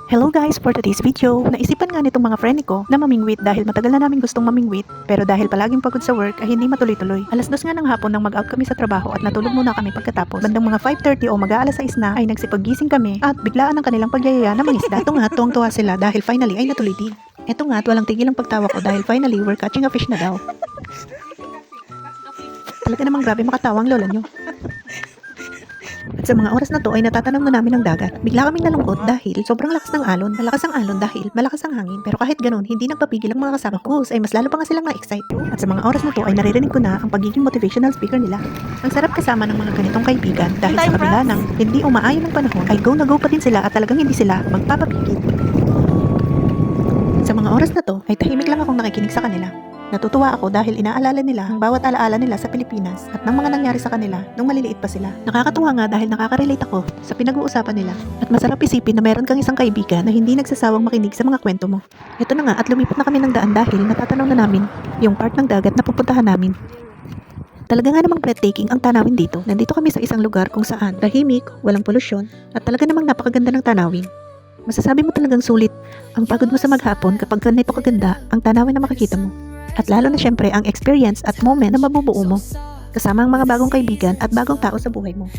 Hello guys, for today's video, naisipan nga nitong mga friend ko na mamingwit dahil matagal na namin gustong mamingwit pero dahil palaging pagod sa work ay hindi matuloy-tuloy. Alas 2 nga ng hapon nang mag-out kami sa trabaho at natulog muna kami pagkatapos. Bandang mga 5:30 o mag-aalas 6 na ay nagsipaggising kami at biglaan ang kanilang pagyayaya na mangisda. Ito nga, tuwang-tuwa sila dahil finally ay natuloy din. Ito nga at walang tigil ang pagtawa ko dahil finally we're catching a fish na daw. Talaga namang grabe makatawa ang lola nyo. At sa mga oras na to ay natatanong na namin ang dagat. Bigla kaming nalungkot dahil sobrang lakas ng alon. Malakas ang alon dahil malakas ang hangin. Pero kahit ganun, hindi nagpapigil ang mga kasama ko. Ay mas lalo pa nga silang na-excite. At sa mga oras na to ay naririnig ko na ang pagiging motivational speaker nila. Ang sarap kasama ng mga ganitong kaibigan dahil sa kabila ng hindi umaayon ng panahon ay go na go pa din sila at talagang hindi sila magpapapigil. Sa mga oras na to ay tahimik lang akong nakikinig sa kanila. Natutuwa ako dahil inaalala nila ang bawat alaala nila sa Pilipinas at ng mga nangyari sa kanila nung maliliit pa sila. Nakakatuwa nga dahil nakaka-relate ako sa pinag-uusapan nila. At masarap isipin na meron kang isang kaibigan na hindi nagsasawang makinig sa mga kwento mo. Ito na nga at lumipat na kami ng daan dahil natatanong na namin yung part ng dagat na pupuntahan namin. Talaga nga namang breathtaking ang tanawin dito. Nandito kami sa isang lugar kung saan tahimik, walang polusyon at talaga namang napakaganda ng tanawin. Masasabi mo talagang sulit ang pagod mo sa maghapon kapag ganito kaganda ang tanawin na makikita mo. At lalo na syempre ang experience at moment na mabubuo mo. Kasama ang mga bagong kaibigan at bagong tao sa buhay mo.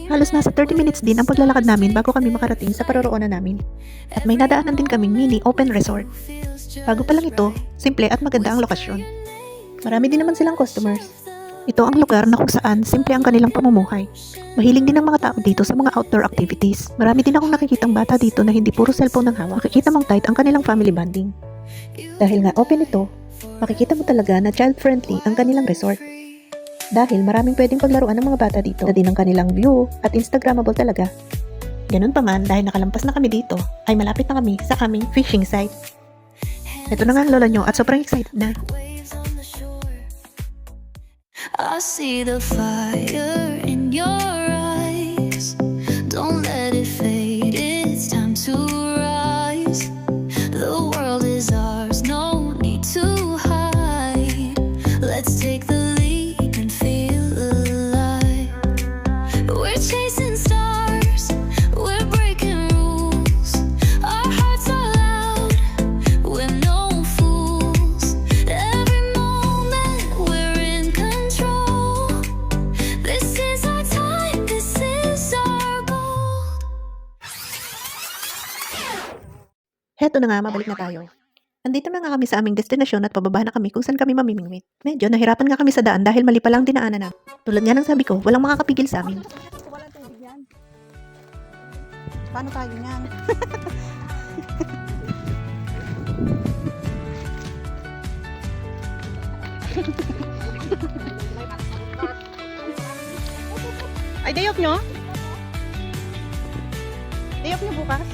Halos nasa 30 minutes din ang paglalakad namin bago kami makarating sa paroroonan namin. At may nadaanan din kaming mini open resort. Bago pa lang ito, simple at maganda ang lokasyon. Marami din naman silang customers. Ito ang lugar na kung saan simple ang kanilang pamumuhay. Mahilig din ang mga tao dito sa mga outdoor activities. Marami din akong nakikitang bata dito na hindi puro cellphone ang hawak. Makikita mong tight ang kanilang family bonding. Dahil nga open ito, makikita mo talaga na child-friendly ang kanilang resort. Dahil maraming pwedeng paglaruan ng mga bata dito na din ang kanilang view at Instagrammable talaga. Ganun pa man, dahil nakalampas na kami dito, ay malapit na kami sa aming fishing site. Ito na nga ang lola nyo at sobrang excited na. I see the fire in your eyes. Don't let it fade, it's time to rise. The world is ours, no need to hide. Let's take the leap and feel alive. We're chasing stars, we're breaking rules. Our hearts are loud, we're no fools. Every moment we're in control. This is our time, this is our gold. Heto na nga, mabalik na tayo. Andito na nga kami sa aming destinasyon at pababa na kami kung saan kami mamimingwit. Medyo nahirapan nga kami sa daan dahil mali pa lang dinaanan na. Tulad nga ng sabi ko, walang makakapigil sa amin. Walang tubig yan. Paano tayo niyan? Ay, day off nyo? Day off nyo bukas?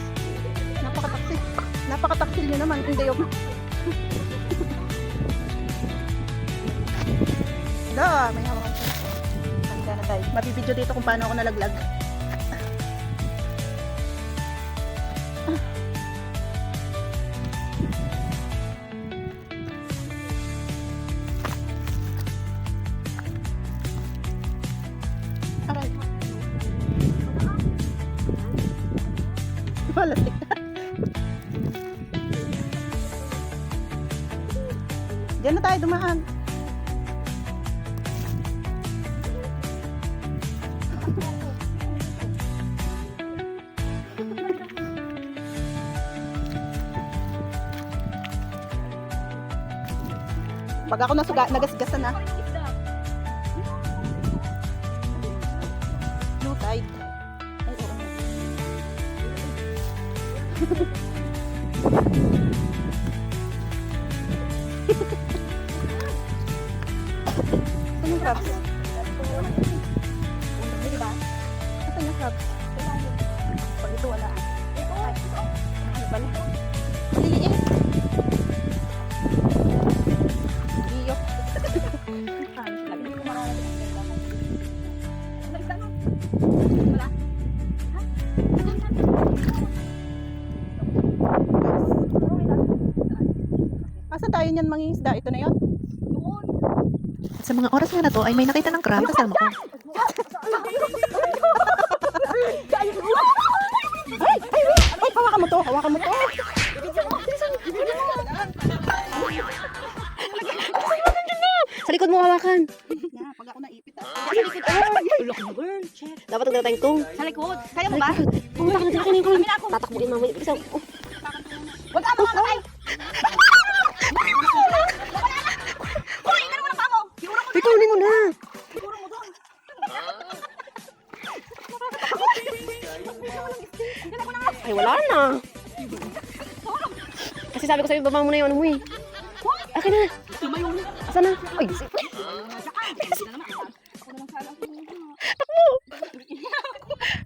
Napakataksil. Napakataksil nyo naman kung day off. Da, may hawakan siya. Handa na tayo. Mabibidyo dito kung paano ako nalaglag. Aray. Palatik na. Diyan na tayo dumaan. Pag ako nagasgasan na. No tide. Ay, oo. Saan yung crabs? Hindi ba? Saan yung crabs? Pag ito wala. Ay, ano ba? Maliliit. Iyo. Sabi niyo marami. Wala. Asan tayo niyan mangingisda? Ito na yon? Sa mga oras nga na to ay may nakita ng crab kasama ko. Ay, hawakan mo. mo to, hawakan mo to. Sa likod mo hawakan. Pag ako naipit Ulok mo, girl. Dapat ang dating tong. Sa likod. Kaya mo ba? Pumunta ka na sa akin yung kulang. Tatakbukin mamaya. Bilisan. Oh. Huwag ka mamamatay. Hoy, ganun mo ng pamo. Siguro mo Ikaw, mo na. siguro mo doon. Ay, wala na. Kasi sabi ko sa'yo, baba mo na yung ano mo eh. Akin na. Tumayo na. Asa na? Ay,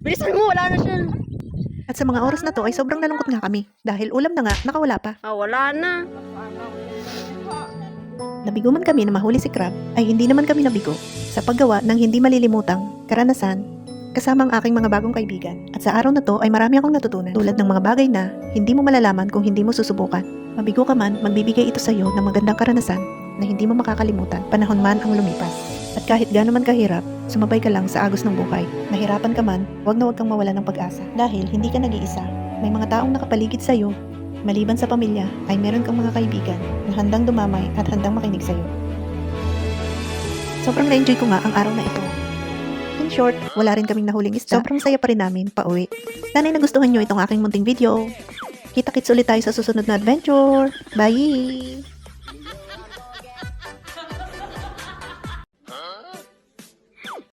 bilisan mo. Wala na siya. At sa mga oras na to ay sobrang nalungkot nga kami dahil ulam na nga nakawala pa. Ah, wala na. Nabigo man kami na mahuli si Crab ay hindi naman kami nabigo sa paggawa ng hindi malilimutang karanasan kasama ang aking mga bagong kaibigan. At sa araw na to ay marami akong natutunan tulad ng mga bagay na hindi mo malalaman kung hindi mo susubukan. Mabigo ka man, magbibigay ito sa iyo ng magandang karanasan na hindi mo makakalimutan panahon man ang lumipas. At kahit gaano man kahirap, sumabay ka lang sa agos ng buhay. Nahirapan ka man, huwag na huwag kang mawala ng pag-asa dahil hindi ka nag-iisa. May mga taong nakapaligid sa iyo. Maliban sa pamilya, ay meron kang mga kaibigan na handang dumamay at handang makinig sa'yo. Sobrang na-enjoy ko nga ang araw na ito. In short, wala rin kaming nahuling isda. Sobrang saya pa rin namin pauwi. Sana'y nagustuhan nyo itong aking munting video. Kita-kits ulit tayo sa susunod na adventure. Bye!